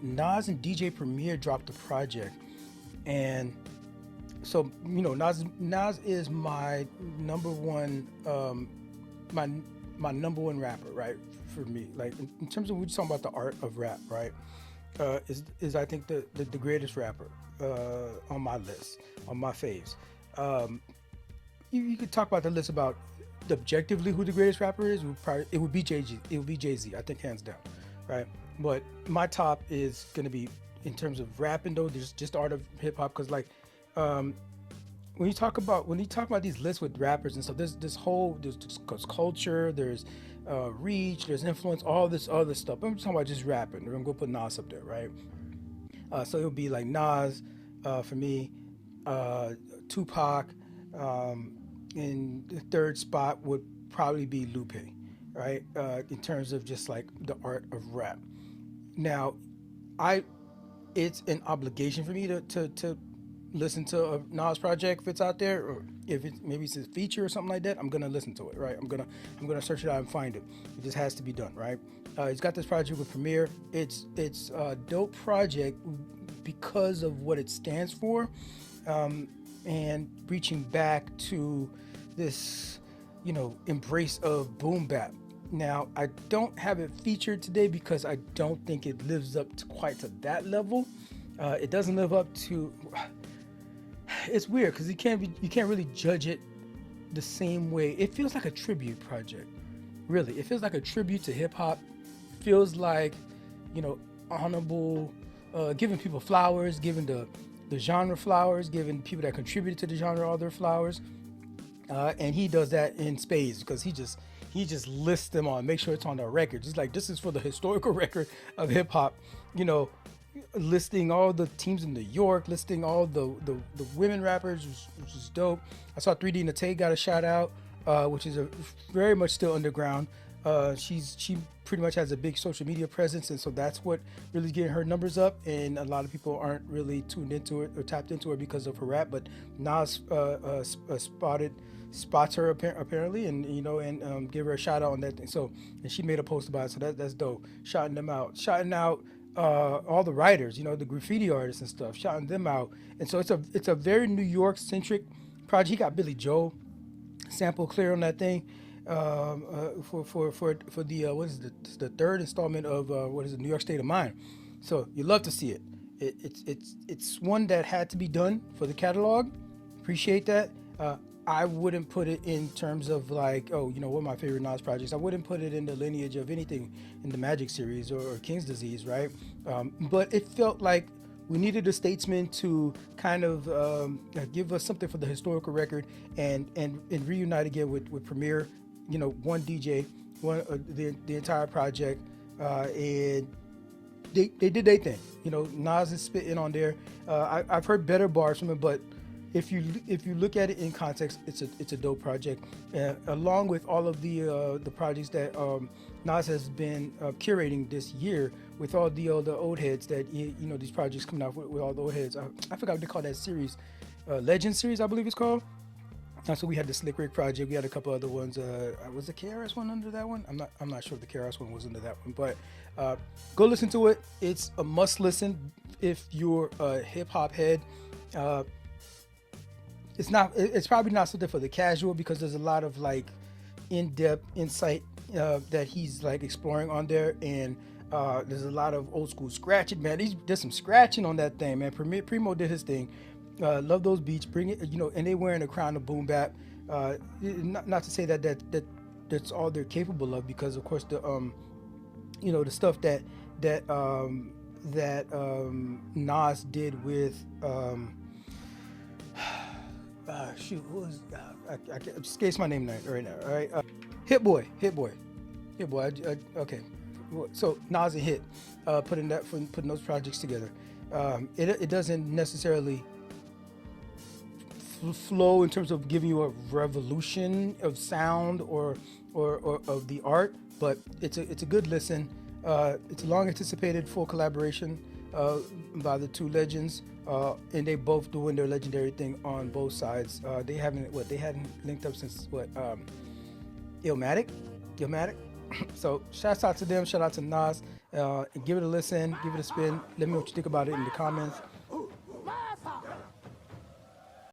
Nas and DJ Premier dropped a project, and so Nas is my number one, my number one rapper, right? For me, like in terms of, we're just talking about the art of rap, right? Is I think the greatest rapper on my list, on my faves. Um, you could talk about the list about objectively who the greatest rapper is. It would be Jay Z. It would be Jay Z. I think hands down, right? But my top is gonna be, in terms of rapping though, there's just the art of hip hop, because like um, when you talk about these lists with rappers and stuff, there's culture, there's reach, there's influence, all this other stuff. I'm talking about just rapping. I'm gonna put Nas up there, right? So it would be like Nas for me, Tupac, um, and the third spot would probably be Lupe, right? In terms of just like the art of rap. Now, I it's an obligation for me to listen to a Nas project if it's out there, or if it's maybe it's a feature or something like that. I'm gonna listen to it, right? I'm gonna search it out and find it. It just has to be done, right? He's got this project with Premier. It's a dope project because of what it stands for, and reaching back to this, embrace of boom bap. Now, I don't have it featured today because I don't think it lives up to quite to that level. It doesn't live up to. It's weird because you can't really judge it the same way. It feels like a tribute project. Really, it feels like a tribute to hip hop. Feels like, honorable, giving people flowers, giving the genre flowers, giving people that contributed to the genre all their flowers. And he does that in spades because he just lists them on, make sure it's on the record. Just like, this is for the historical record of hip hop, listing all the teams in New York, listing all the women rappers, which is dope. I saw 3D Nate got a shout out, which is a very much still underground. She pretty much has a big social media presence, and so that's what really getting her numbers up. And a lot of people aren't really tuned into it or tapped into her because of her rap. But Nas spots her apparently, and give her a shout out on that thing. So, and she made a post about it, so that's dope. Shouting out all the writers, the graffiti artists and stuff, shouting them out. And so it's a very New York centric project. He got Billy Joel sample clear on that thing, for the what is the third installment of what is it, New York State of Mind. So you love to see it. It's one that had to be done for the catalog. Appreciate that. I wouldn't put it in terms of like, what are my favorite Nas projects. I wouldn't put it in the lineage of anything in the Magic series or King's Disease, right? But it felt like we needed a statesman to kind of give us something for the historical record, and reunite again with Premier. One DJ, the entire project, and they did their thing. Nas is spitting on there. I've heard better bars from him, but if you look at it in context, it's a dope project, along with all of the projects that Nas has been curating this year, with all the old heads that these projects coming out with all the old heads. I forgot what they call that series, Legend series, I believe it's called. So we had the Slick Rick project. We had a couple other ones. Was the KRS one under that one? I'm not sure if the KRS one was under that one, but go listen to it. It's a must listen if you're a hip hop head. It's probably not something for the casual, because there's a lot of like in-depth insight that he's like exploring on there, and there's a lot of old school scratching, man. There's some scratching on that thing, man. Primo did his thing. Love those beats. Bring it, and they wearing a crown of boom bap. Not to say that's all they're capable of, because of course the stuff that Nas did with shoot, who was I just escapes my name right now. All right, Hit Boy. Okay, so Nas and Hit, putting those projects together. It doesn't necessarily flow in terms of giving you a revolution of sound or of the art, but it's a good listen. It's a long anticipated full collaboration by the two legends, and they both doing their legendary thing on both sides. They hadn't linked up since Illmatic. So shouts out to them, shout out to Nas. Give it a listen, give it a spin. Let me know what you think about it in the comments.